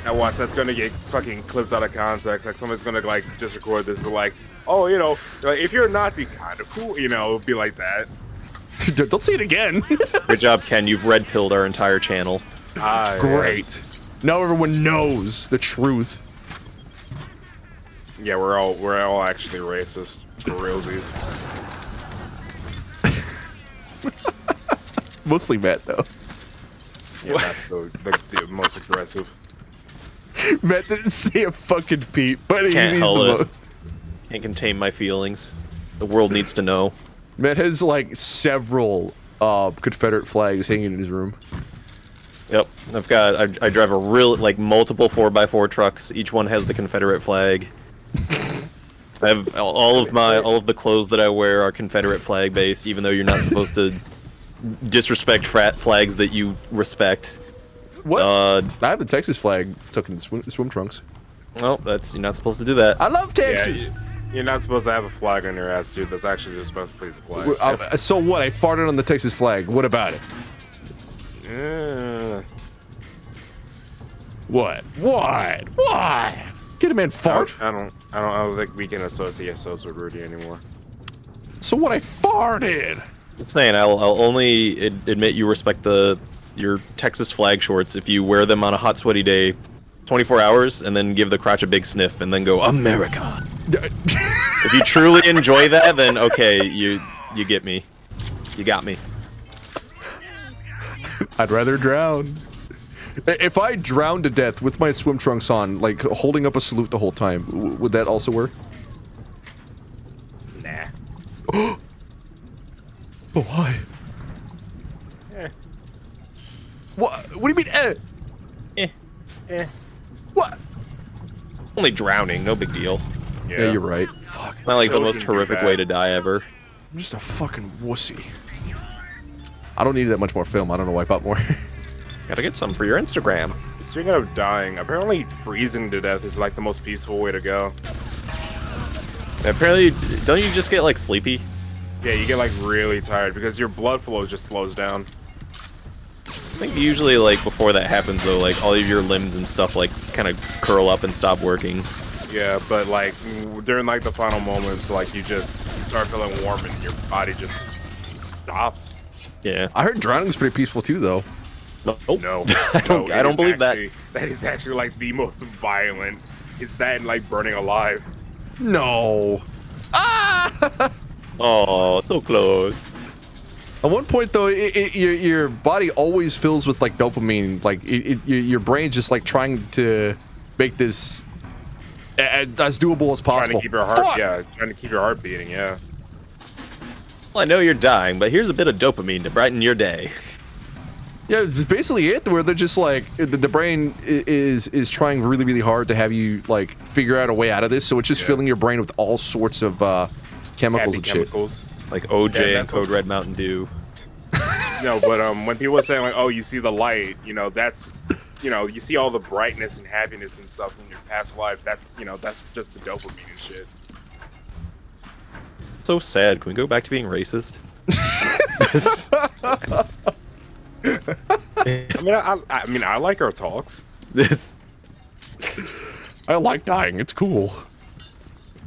Now watch, that's gonna get fucking clips out of context. Like somebody's gonna like just record this like, oh, you know, like, if you're a Nazi, kind of cool, you know, be like that. Don't say it again. Good job, Ken. You've red pilled our entire channel. Great. Yes. Now everyone knows the truth. Yeah, we're all actually racist for realsies. Mostly Matt though. Yeah, that's the most aggressive. Matt didn't say a fucking peep, but he's the most. Can't contain my feelings. The world needs to know. Matt has like several Confederate flags hanging in his room. Yep, I drive a real like multiple 4x4 trucks. Each one has the Confederate flag. I have all of the clothes that I wear are Confederate flag based, even though you're not supposed to disrespect flags that you respect. What? I have the Texas flag tucked in the swim trunks. Well, you're not supposed to do that. I love Texas. Yeah, you're not supposed to have a flag on your ass, dude. That's actually just supposed to be the flag. So what? I farted on the Texas flag. What about it? What? Get a man fart? I don't think we can associate those with Rudy anymore. So what? I farted. I'm saying I'll only admit you respect your Texas flag shorts if you wear them on a hot sweaty day, 24 hours, and then give the crotch a big sniff, and then go America. If you truly enjoy that, then okay, you get me. You got me. I'd rather drown. If I drowned to death with my swim trunks on, like holding up a salute the whole time, would that also work? Nah. But why? What do you mean, What? Only drowning, no big deal. Yeah, you're right. Fuck. Not like the most horrific way to die ever. I'm just a fucking wussy. I don't need that much more film. I don't know, wipe out more. Gotta get some for your Instagram. Speaking of dying, apparently freezing to death is like the most peaceful way to go. Apparently, don't you just get like sleepy? Yeah, you get like really tired because your blood flow just slows down. I think usually like before that happens though, like all of your limbs and stuff like kind of curl up and stop working. Yeah, but like during like the final moments, like you start feeling warm and your body just stops. Yeah. I heard drowning's pretty peaceful too, though. No, I don't believe that. That is actually like the most violent. It's that and like burning alive. No. Ah! Oh, so close. At one point, though, your body always fills with like dopamine. Like your brain's just like trying to make this as doable as possible. Trying to keep your heart, trying to keep your heart beating. Yeah. Well, I know you're dying, but here's a bit of dopamine to brighten your day. Yeah, it's basically it. Where they're just like the brain is trying really, really hard to have you like figure out a way out of this. So it's just filling your brain with all sorts of chemicals and chemicals. shit. Like OJ and Code Red Mountain Dew. No, but when people are saying like, "Oh, you see the light," you know, that's, you know, you see all the brightness and happiness and stuff in your past life. That's, you know, that's just the dopamine and shit. So sad. Can we go back to being racist? I mean, I like our talks. I like dying. It's cool.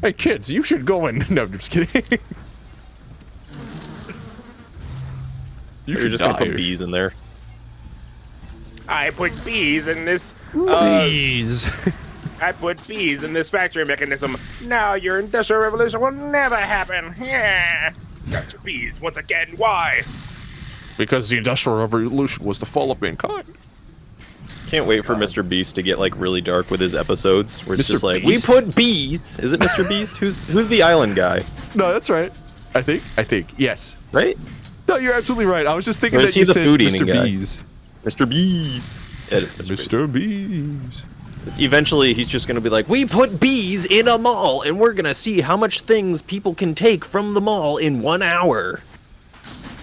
Hey, kids, you should go in. No, I'm just kidding. You're just gonna put bees in there. I put bees in this. Bees. I put bees in this factory mechanism. Now your industrial revolution will never happen. Yeah. Got your bees once again. Why? Because the industrial revolution was the fall of mankind. Can't wait for Mr. Beast to get like really dark with his episodes, where it's Mr. just like, Beast? we put bees. Is it Mr. Beast? Who's the island guy? No, that's right. I think. Yes. Right? No, you're absolutely right. I was just thinking Or that is he you the said food-eating Mr. guy? Bees. Mr. Bees. It is Mr. Bees. Eventually, he's just gonna be like, we put bees in a mall, and we're gonna see how much things people can take from the mall in 1 hour.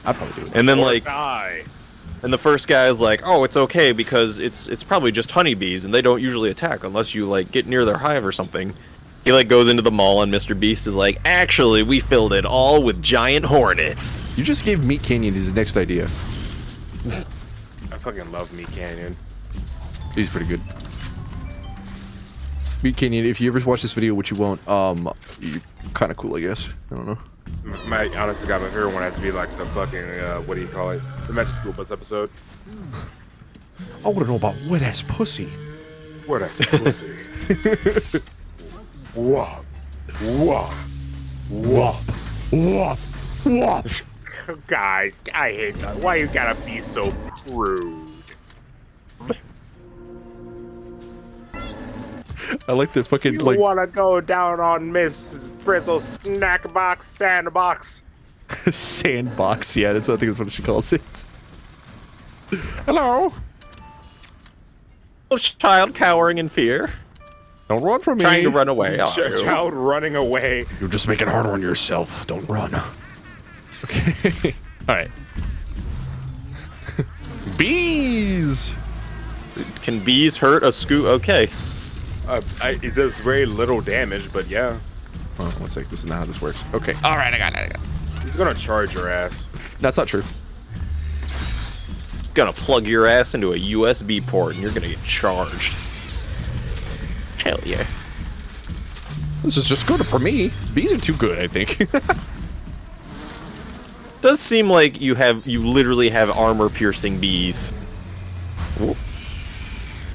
I'd probably do it. And then Or like, die. and the first guy is like, oh, it's okay because it's probably just honeybees, and they don't usually attack unless you like get near their hive or something. He like goes into the mall, and Mr. Beast is like, actually, we filled it all with giant hornets. You just gave Meat Canyon his next idea. fucking love Meat Canyon. He's pretty good. Meat Canyon, if you ever watch this video, which you won't, you're kind of cool, I guess. I don't know. My honestly, my favorite one has to be like the fucking what do you call it? The Magic School Bus episode. I want to know about wet ass pussy. What ass pussy? Whoa, whoa, whoa, whoa, whoa. Guys, I hate that. Why you gotta be so crude? I like the fucking You like. wanna go down on Miss Frizzle's snack box sandbox? Sandbox, yeah, I think that's what she calls it. Hello. Child cowering in fear. Don't run from me. Trying to run away. are you? Child running away. You're just making it harder on yourself. Don't run. Okay. All right. Bees. Can bees hurt a scoot? Okay. It does very little damage, but yeah. Oh, one sec. This is not how this works. Okay. All right, I got it. He's gonna charge your ass. That's not true. Gonna plug your ass into a USB port and you're gonna get charged. Hell yeah. This is just good for me. Bees are too good, I think. Does seem like you literally have armor-piercing bees. Ooh.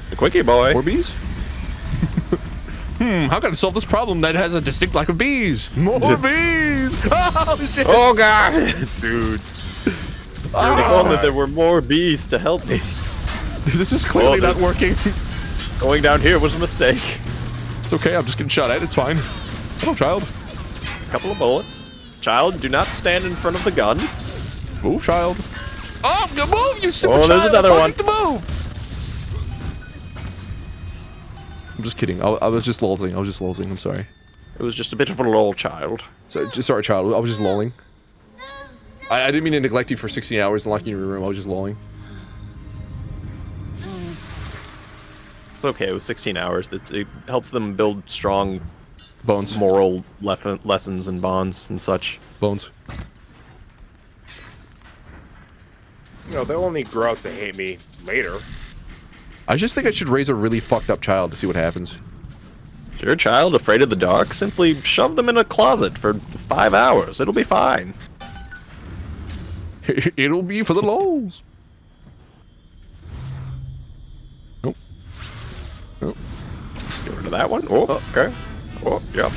The quickie boy. More bees? How can I solve this problem that has a distinct lack of bees? More bees! Oh, shit! Oh, God! Dude. If only there were more bees to help me. This is clearly not working. Going down here was a mistake. It's okay, I'm just getting shot at. It's fine. Hello, child. Couple of bullets. Child, do not stand in front of the gun. Move, child. Oh, move, you stupid Oh, child! there's another one. To move. I'm just kidding. I was just lolling. I'm sorry. It was just a bit of a lull, child. Sorry, child. I was just lolling. I didn't mean to neglect you for 16 hours and lock you in your room. I was just lolling. It's okay. It was 16 hours. It helps them build strong Bones. moral lessons and bonds and such. Bones. You know, they'll only grow up to hate me later. I just think I should raise a really fucked up child to see what happens. Is your child afraid of the dark? Simply shove them in a closet for 5 hours. It'll be fine. It'll be for the lols. Nope. Nope. Get rid of that one. Oh, okay. Oh, yeah.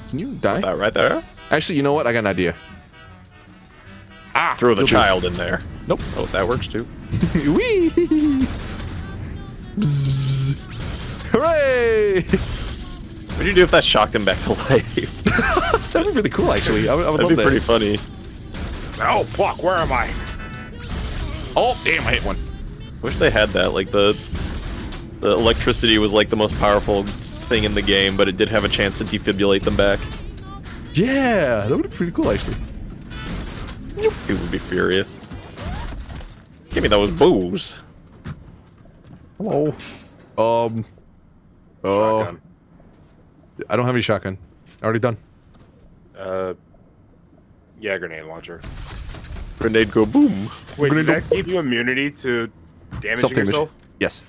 Can you die? That right there. Actually, you know what? I got an idea. Throw the you'll do. child in there. Nope. Oh, that works too. Wee! Bzz, bzz, bzz. Hooray! What'd you do if that shocked him back to life? That'd be really cool, actually. I would That'd love be that. pretty funny. Oh fuck, where am I? Oh, damn, I hit one. Wish they had that. Like the electricity was like the most powerful thing in the game, but it did have a chance to defibrillate them back. Yeah, that would be pretty cool, actually. People would be furious. Give me those booze. Hello. Shotgun. I don't have any shotgun. Already done. Yeah, grenade launcher. Grenade go boom. Wait, Grenade did that give you immunity to damaging Self-damage. yourself? Yes.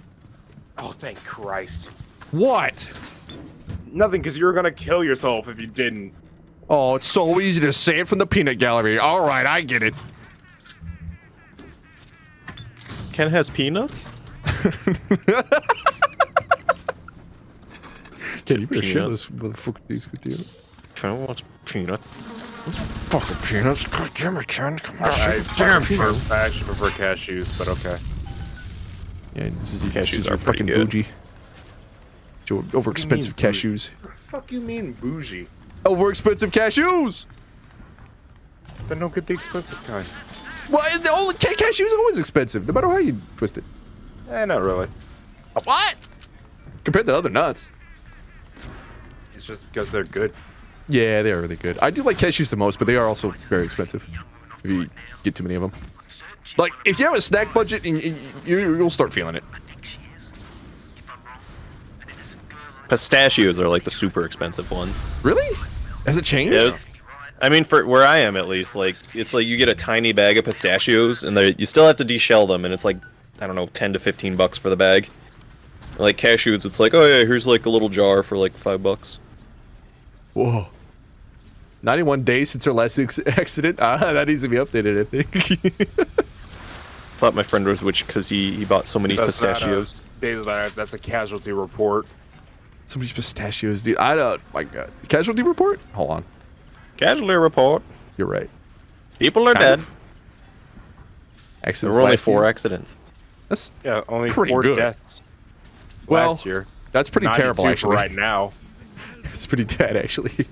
Oh, thank Christ. What? Nothing, because you were gonna kill yourself if you didn't. Oh, it's so easy to say it from the peanut gallery. All right, I get it. Ken has peanuts? Can you better share Peanuts. this motherfucker these with you? Ken wants peanuts. Fucking peanuts. God damn it, Ken. Come on, I actually prefer cashews, but okay. Yeah, this is Cashews your are pretty fucking good. bougie. Your overexpensive cashews. What the fuck you mean bougie? Overexpensive cashews! Then don't get the expensive kind. Well, cashews are always expensive, no matter how you twist it. Not really. What? Compared to other nuts. It's just because they're good. Yeah, they are really good. I do like cashews the most, but they are also very expensive. If you get too many of them. Like, if you have a snack budget, you'll start feeling it. Pistachios are like the super expensive ones. Really? Has it changed? Yeah, I mean, for where I am at least, like it's like you get a tiny bag of pistachios, and you still have to deshell them, and it's like I don't know, 10 to 15 bucks for the bag. Like cashews, it's like, oh yeah, here's like a little jar for like $5. Whoa. 91 days since our last accident. That needs to be updated, I think. Thought my friend was witch because he bought so many pistachios. That's a casualty report. So many pistachios, dude. I don't. My God. Casualty report? Hold on. Casualty report. You're right. People are dead. Accidents. There were only 4 year. accidents. That's only pretty 4 good. deaths Well, last year. That's pretty terrible, 92 actually. for right now. It's pretty dead, actually.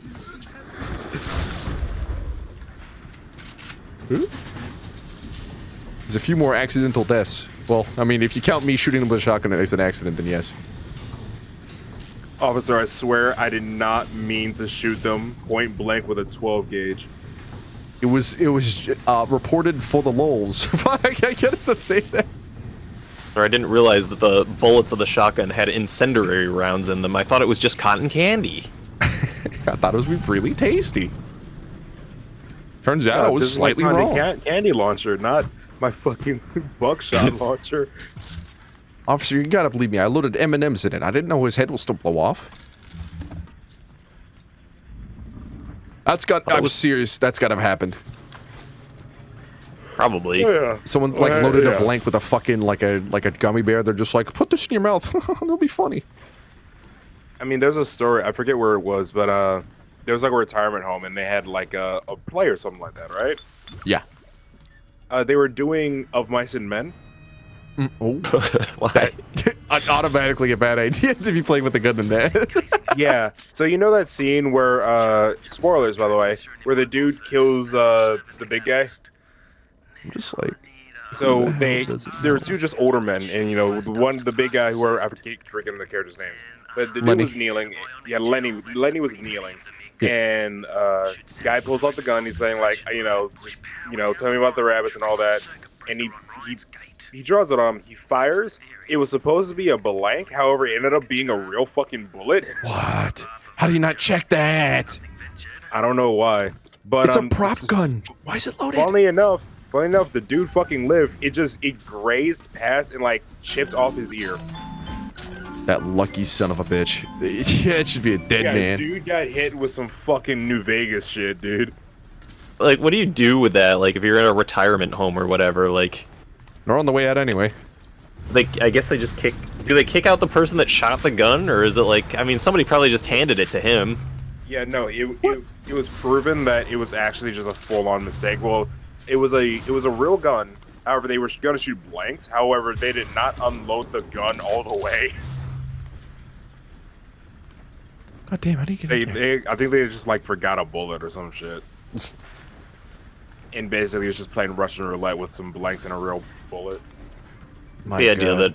There's a few more accidental deaths. Well, I mean, if you count me shooting them with a shotgun as an accident, then yes. Officer, I swear I did not mean to shoot them point blank with a 12 gauge. It was reported for the lulz. I can't stop saying that. Or I didn't realize that the bullets of the shotgun had incendiary rounds in them. I thought it was just cotton candy. I thought it was really tasty. Turns out I was This is slightly my wrong. candy launcher, not my fucking buckshot launcher. Officer, you gotta believe me. I loaded M&Ms in it. I didn't know his head will still blow off. I'm serious. That's gotta have happened. Probably. Yeah. Someone like loaded a blank with a fucking like a gummy bear. They're just like, put this in your mouth. It'll be funny. I mean, there's a story. I forget where it was, but there was like a retirement home, and they had like a play or something like that, right? Yeah. They were doing Of Mice and Men. Oh. Why? Automatically a bad idea to be playing with a gun in that. Yeah. So you know that scene where spoilers, by the way, where the dude kills the big guy. I'm just like. So there were 2 just older men, and you know the big guy, who I keep forgetting the characters' names, but the dude Lenny. was kneeling. Yeah, Lenny was kneeling, and guy pulls out the gun. He's saying like, just tell me about the rabbits and all that, and he draws it on him. He fires. It was supposed to be a blank, however, it ended up being a real fucking bullet. What? How do you not check that? I don't know why, but It's a prop gun. Why is it loaded? Funny enough, the dude fucking lived. It grazed past and like chipped off his ear. That lucky son of a bitch. Yeah, it should be a dead man. Dude got hit with some fucking New Vegas shit, dude. Like, what do you do with that? Like, if you're in a retirement home or whatever, like... They're on the way out anyway. I guess they just kick... Do they kick out the person that shot the gun? Or is it like... I mean, somebody probably just handed it to him. Yeah, no, it was proven that it was actually just a full-on mistake. Well, it was a real gun. However, they were gonna shoot blanks. However, they did not unload the gun all the way. God damn, how do you get in there? I think they just like forgot a bullet or some shit. And basically, it was just playing Russian roulette with some blanks and a real bullet. The idea that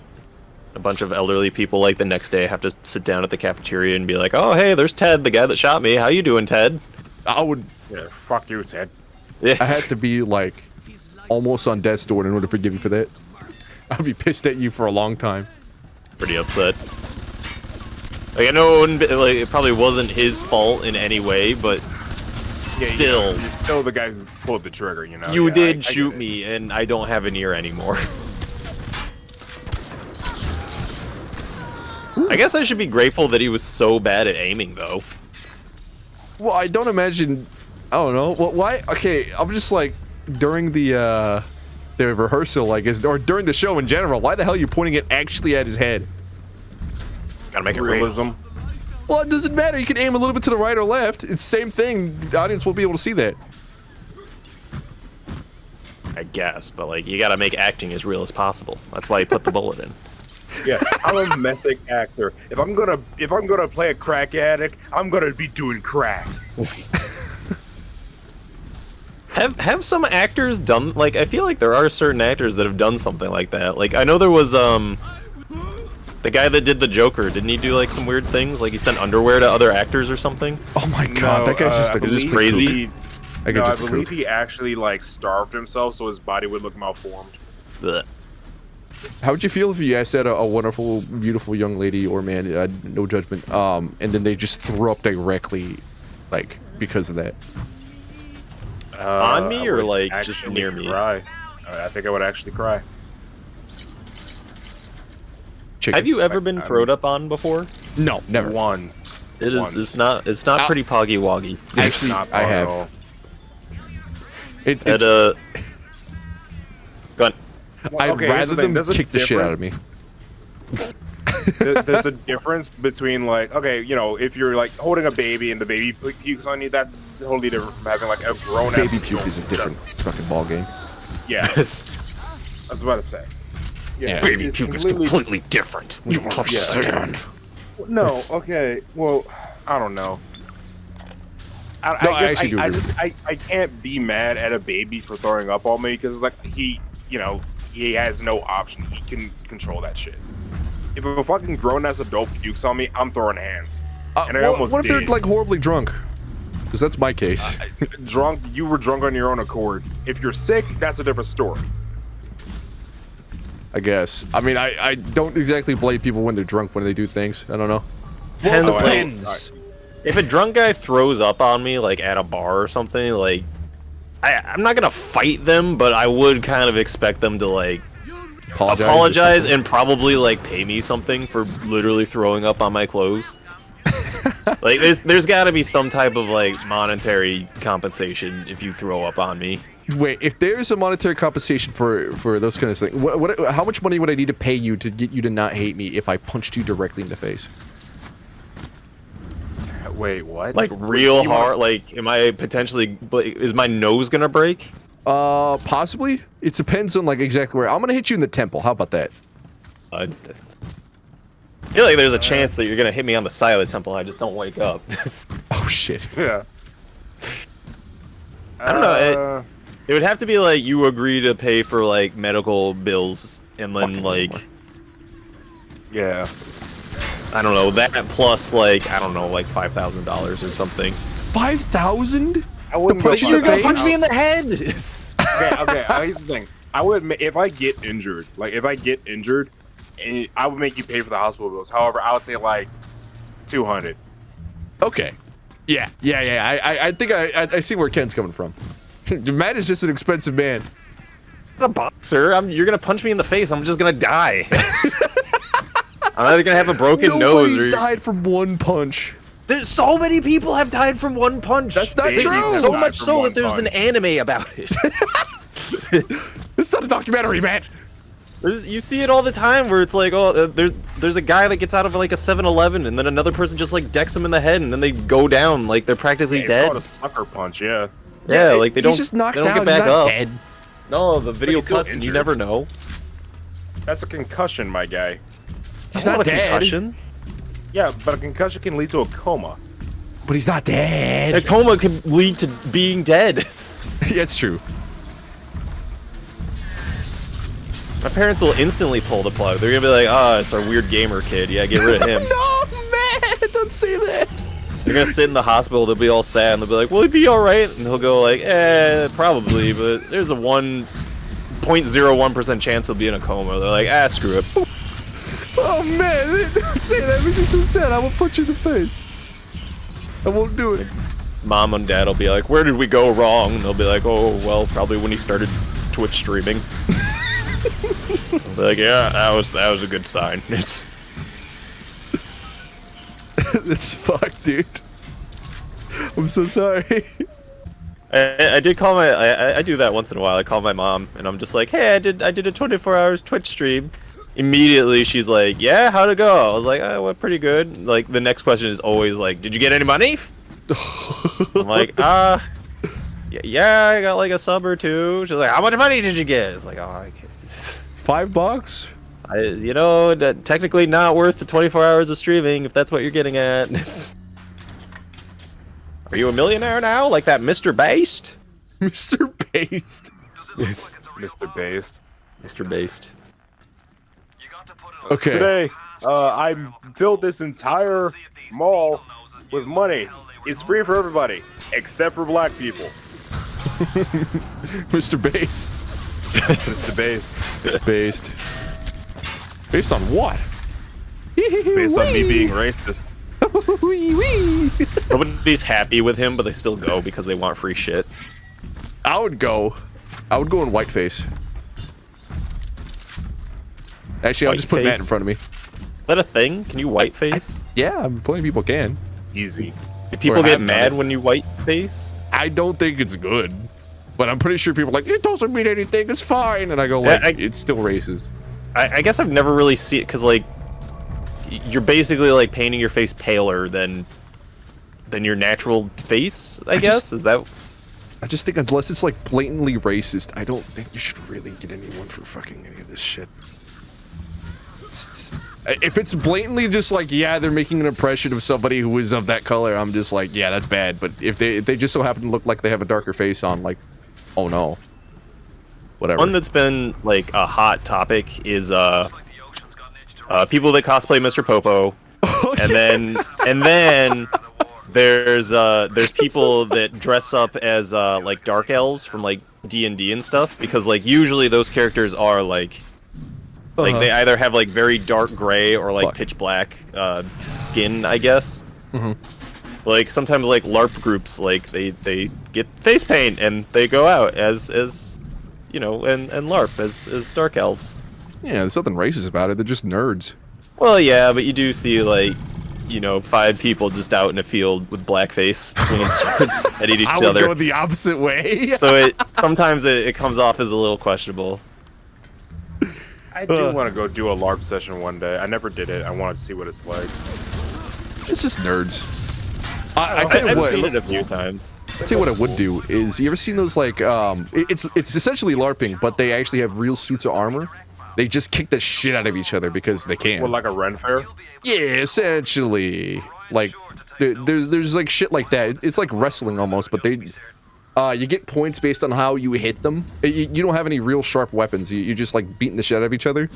a bunch of elderly people, like, the next day have to sit down at the cafeteria and be like, oh, hey, there's Ted, the guy that shot me. How you doing, Ted? I would... Yeah, fuck you, Ted. I had to be, like, almost on death's door in order to forgive you for that. I'd be pissed at you for a long time. Pretty upset. Like, I know it probably wasn't his fault in any way, but still... You're still the guy who pulled the trigger, you know? You did shoot me, and I don't have an ear anymore. I guess I should be grateful that he was so bad at aiming, though. Well, I don't imagine... I don't know. Well, why? Okay, I'm just like, during the rehearsal, I guess, or during the show in general, why the hell are you pointing it actually at his head? Gotta make it realism. real. Well, it doesn't matter. You can aim a little bit to the right or left. It's the same thing. The audience won't be able to see that. I guess, but, like, you gotta make acting as real as possible. That's why you put the bullet in. Yeah, I'm a method actor. If I'm gonna play a crack addict, I'm gonna be doing crack. Have some actors done, like, I feel like there are certain actors that have done something like that. Like, I know there was, the guy that did the Joker, didn't he do, like, some weird things? Like, he sent underwear to other actors or something? Oh my god, that guy's just crazy. I believe he actually, like, starved himself so his body would look malformed. Blech. How would you feel if you said a wonderful, beautiful young lady or man, no judgment, and then they just threw up directly, like, because of that? On me or, like, just near me? Cry. I think I would actually cry. chicken. Have you ever been throwed up on before? No, never. Once. It is. It's not pretty poggy woggy. Actually, not I fun at have. all. It's. Go on. I'd okay, here's rather the thing, them there's a kick the shit out of me. There's a difference between like, okay, you know, if you're like holding a baby and the baby pukes on you, that's totally different from having like a grown ass. Baby puke is a different fucking ball game. Yeah, I was about to say. Yeah. Baby puke is completely different. You don't understand. No, okay. Well, I don't know. No, I actually do agree. I can't be mad at a baby for throwing up on me because like he has no option. He can control that shit. If a fucking grown ass adult pukes on me, I'm throwing hands. And I almost what if they're did. like horribly drunk? Because that's my case. Drunk? You were drunk on your own accord. If you're sick, that's a different story. I guess. I mean, I don't exactly blame people when they're drunk when they do things. I don't know. Depends. If a drunk guy throws up on me, like at a bar or something, like I'm not gonna fight them, but I would kind of expect them to like apologize and probably like pay me something for literally throwing up on my clothes. Like there's got to be some type of like monetary compensation if you throw up on me. Wait, if there's a monetary compensation for those kind of things, how much money would I need to pay you to get you to not hate me if I punched you directly in the face? Wait, what? Like real hard? Like, am I potentially? Is my nose gonna break? Possibly. It depends on like exactly where. I'm gonna hit you in the temple. How about that? I feel like there's a chance that you're gonna hit me on the side of the temple. I just don't wake up. Oh shit. Yeah. I don't know. It would have to be like you agree to pay for like medical bills, and then like, yeah. I don't know, that plus like I don't know, like $5,000 or something. 5,000? I wouldn't. You're gonna punch me in the head. Okay. Here's the thing. I would if I get injured, and I would make you pay for the hospital bills. However, I would say like 200. Okay. Yeah. I think I see where Ken's coming from. Matt is just an expensive man. I'm a boxer. You're gonna punch me in the face. I'm just gonna die. I'm either gonna have a broken nose. Nobody's died from one punch. There's so many people have died from one punch. That's not true. So much so that there's an anime about it. It's not a documentary, man. You see it all the time where it's like, oh, there's a guy that gets out of like a 7-Eleven and then another person just like decks him in the head and then they go down like they're practically It's dead. called a sucker punch, yeah. Yeah, like they don't. He's just knocked they don't out. get back he's not up. dead. No, the video he's still cuts and you injured. never know. That's a concussion, my guy. He's That's not a dead. concussion. Yeah, but a concussion can lead to a coma. But he's not dead. A coma can lead to being dead. Yeah, it's true. My parents will instantly pull the plug. They're gonna be like, "Ah, it's our weird gamer kid. Yeah, get rid of him." No, man, don't say that. They're gonna sit in the hospital. They'll be all sad, and they'll be like, "Will he be all right?" And he'll go like, probably, but there's a 1.01% chance he'll be in a coma." They're like, screw it. Oh man, don't say that. We just so sad. I will punch you in the face. I won't do it. Mom and Dad will be like, "Where did we go wrong?" And they'll be like, "Oh, well, probably when he started Twitch streaming." I'll be like, "Yeah, that was a good sign." It's It's fucked, dude. I'm so sorry. I did call my I do that once in a while. I call my mom and I'm just like, "Hey, I did a 24 hours Twitch stream." Immediately she's like, "Yeah, how'd it go?" I was like, "Oh, went pretty good." Like the next question is always like, "Did you get any money?" I'm like, yeah, I got like a sub or two. She's like, "How much money did you get?" It's like, "Oh, $5? you know, technically not worth the 24 hours of streaming if that's what you're getting at." Are you a millionaire now, like that Mr. Based? Mr. Based. Mr. Based. Mr. Based. Okay. Today, I filled this entire mall with money. It's free for everybody, except for black people. Mr. Based. Mr. Based. Based. Based on what? Based on me being racist. Nobody's happy with him, but they still go because they want free shit. I would go in whiteface. Actually, I'll just put Matt in front of me. that a thing? Can you white face? Yeah, plenty of people can. Easy. Do people Or get have done mad it. when you white face? I don't think it's good, but I'm pretty sure people are like, it doesn't mean anything, it's fine. And I go, like, Yeah, it's still racist. I guess I've never really seen it, because, like, you're basically, like, painting your face paler than your natural face, I guess? Is that... I just think unless it's, like, blatantly racist, I don't think you should really get anyone for fucking any of this shit. If it's blatantly just like, yeah, they're making an impression of somebody who is of that color, I'm just like, yeah, that's bad. But if they just so happen to look like they have a darker face on, like, oh no. Whatever. One that's been, like, a hot topic is, people that cosplay Mr. Popo. Oh, And then there's people that dress up as, like, dark elves from, like, D&D and stuff. Because, like, usually those characters are, like they either have like very dark gray or like pitch black skin, I guess. Like sometimes like LARP groups, like they get face paint and they go out as you know, and LARP as dark elves. Yeah, there's nothing racist about it. They're just nerds. Well, yeah, but you do see like, you know, 5 people just out in a field with blackface swinging swords at each I would other. go the opposite way. So sometimes it comes off as a little questionable. I do want to go do a LARP session one day. I never did it. I wanted to see what it's like. It's just nerds. I tell you I've what, seen it a few times. I tell you what I would do is, you ever seen those like it's essentially LARPing, but they actually have real suits of armor. They just kick the shit out of each other because they can. Well, like a Ren Fair? Yeah, essentially. Like there's like shit like that. It's like wrestling almost, but they you get points based on how you hit them. You don't have any real sharp weapons. You're just like beating the shit out of each other.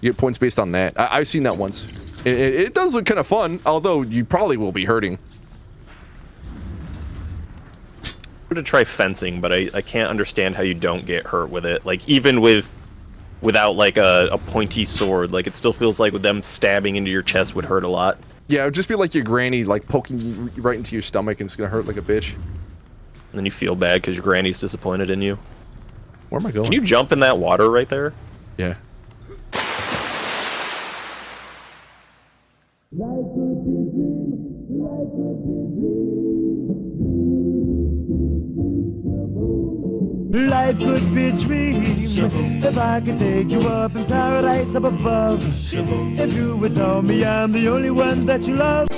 You get points based on that. I've seen that once. It does look kind of fun, although you probably will be hurting. I'm going to try fencing, but I can't understand how you don't get hurt with it. Like even without like a pointy sword, like it still feels like with them stabbing into your chest would hurt a lot. Yeah, it would just be like your granny like poking you right into your stomach and it's gonna hurt like a bitch. And then you feel bad because your granny's disappointed in you. Where am I going? Can you jump in that water right there? Yeah. Life could be a dream if I could take you up in paradise up above. If you would tell me I'm the only one that you love.